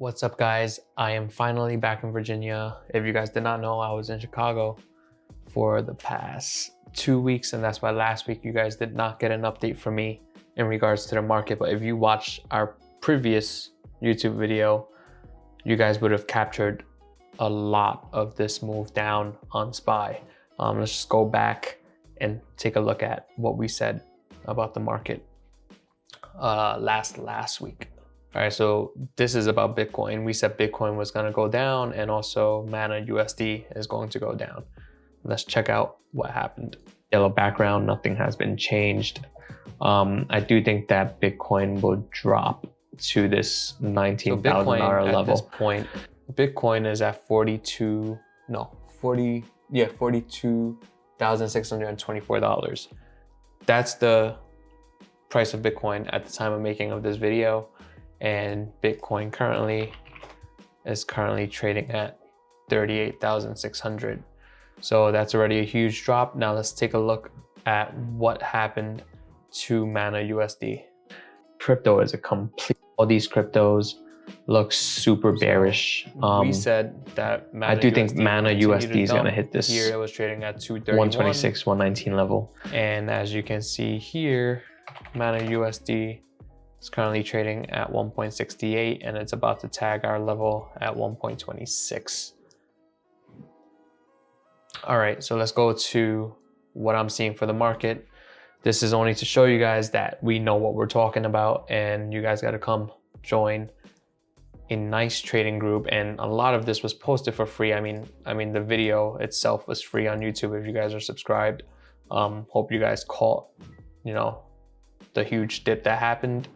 What's up, guys? I am finally back in Virginia. If you guys did not know, I was in Chicago for the past 2 weeks, and that's why last week you guys did not get an update from me in regards to the market. But if you watched our previous YouTube video, you guys would have captured a lot of this move down on SPY. Let's just go back and take a look at what we said about the market last week. All right, so this is about Bitcoin. We said Bitcoin was going to go down, and also Mana USD is going to go down. Let's check out what happened. Yellow background, nothing has been changed. I do think that Bitcoin will drop to this $19,000 level. At this point, Bitcoin is at $42,624. That's the price of Bitcoin at the time of making of this video. And Bitcoin currently is trading at 38,600. So that's already a huge drop. Now let's take a look at what happened to Mana USD. Crypto is a complete, all these cryptos look super bearish. We said that I do think Mana USD is going to hit this here. It was trading at 126, 119 level. And as you can see here, Mana USD it's currently trading at 1.68, and it's about to tag our level at 1.26. All right, so let's go to what I'm seeing for the market. This is only to show you guys that we know what we're talking about, and you guys got to come join a nice trading group. And a lot of this was posted for free. I mean the video itself was free on YouTube if you guys are subscribed. Hope you guys caught, the huge dip that happened.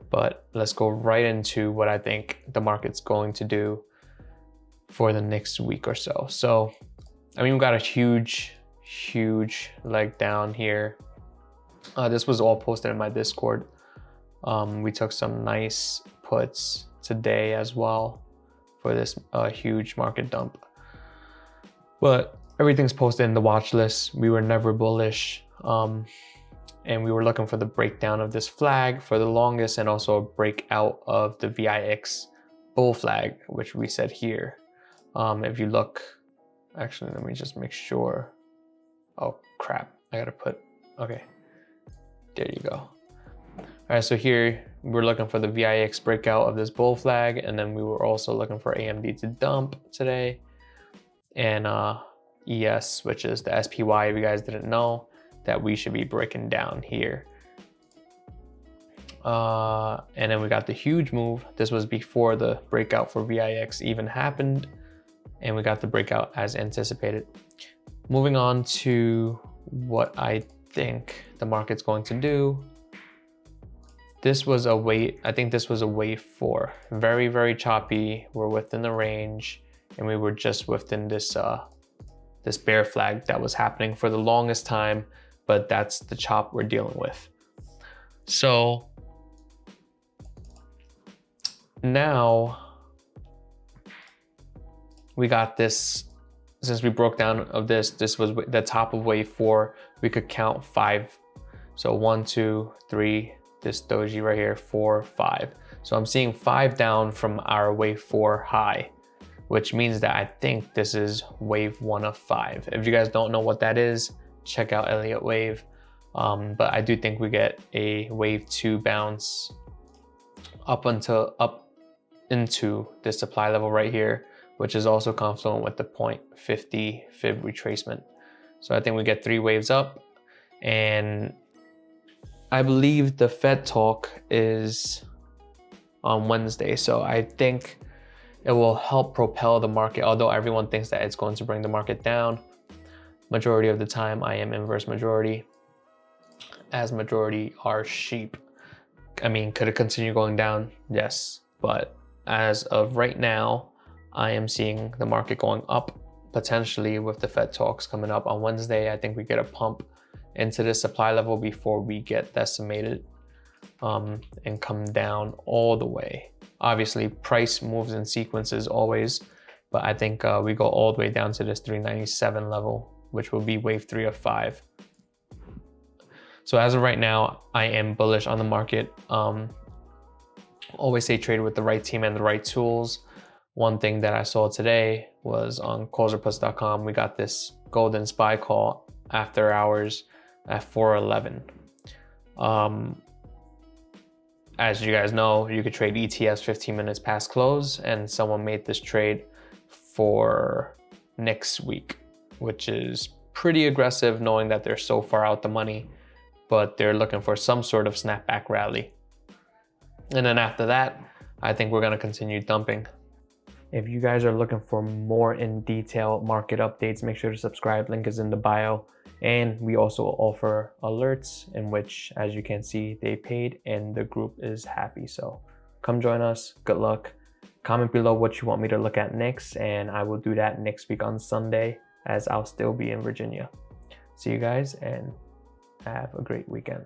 But let's go right into what I think the market's going to do for the next week or so. So, we got a huge leg down here. This was all posted in my Discord. We took some nice puts today as well for this huge market dump. But everything's posted in the watch list. We were never bullish. And we were looking for the breakdown of this flag for the longest, and also a breakout of the VIX bull flag, which we said here. If you look, actually, let me just make sure. Oh crap, I gotta put, okay, there you go. All right, so here we're looking for the VIX breakout of this bull flag, and then we were also looking for AMD to dump today, and ES, which is the SPY, if you guys didn't know, that we should be breaking down here. And then we got the huge move. This was before the breakout for VIX even happened, and we got the breakout as anticipated. Moving on to what I think the market's going to do. This was a wave, I think this was a wave 4. Very choppy. We're within the range, and we were just within this this bear flag that was happening for the longest time. But that's the chop we're dealing with. So now we got this, since we broke down of this was the top of wave 4. We could count 5. So 1, 2, 3, this doji right here, 4, 5. So I'm seeing 5 down from our wave 4 high, which means that I think this is wave 1 of 5. If you guys don't know what that is, check out Elliott wave. But I do think we get a wave 2 bounce up into this supply level right here, which is also confluent with the 0.50 fib retracement. So I think we get 3 waves up, and I believe the Fed talk is on Wednesday. So I think it will help propel the market, although everyone thinks that it's going to bring the market down. Majority of the time, I am inverse majority, as majority are sheep. Could it continue going down? Yes, but as of right now, I am seeing the market going up, potentially with the Fed talks coming up on Wednesday. I think we get a pump into the supply level before we get decimated and come down all the way. Obviously, price moves in sequences always, but I think we go all the way down to this 397 level, which will be wave 3 of 5. So as of right now, I am bullish on the market. Always say trade with the right team and the right tools. One thing that I saw today was on closerputs.com, we got this golden spy call after hours at 4:11. As you guys know, you could trade ETFs 15 minutes past close, and someone made this trade for next week, which is pretty aggressive knowing that they're so far out the money, but they're looking for some sort of snapback rally. And then after that, I think we're going to continue dumping. If you guys are looking for more in detail market updates, make sure to subscribe. Link is in the bio. And we also offer alerts in which, as you can see, they paid and the group is happy. So come join us. Good luck. Comment below what you want me to look at next, and I will do that next week on Sunday, as I'll still be in Virginia. See you guys and have a great weekend.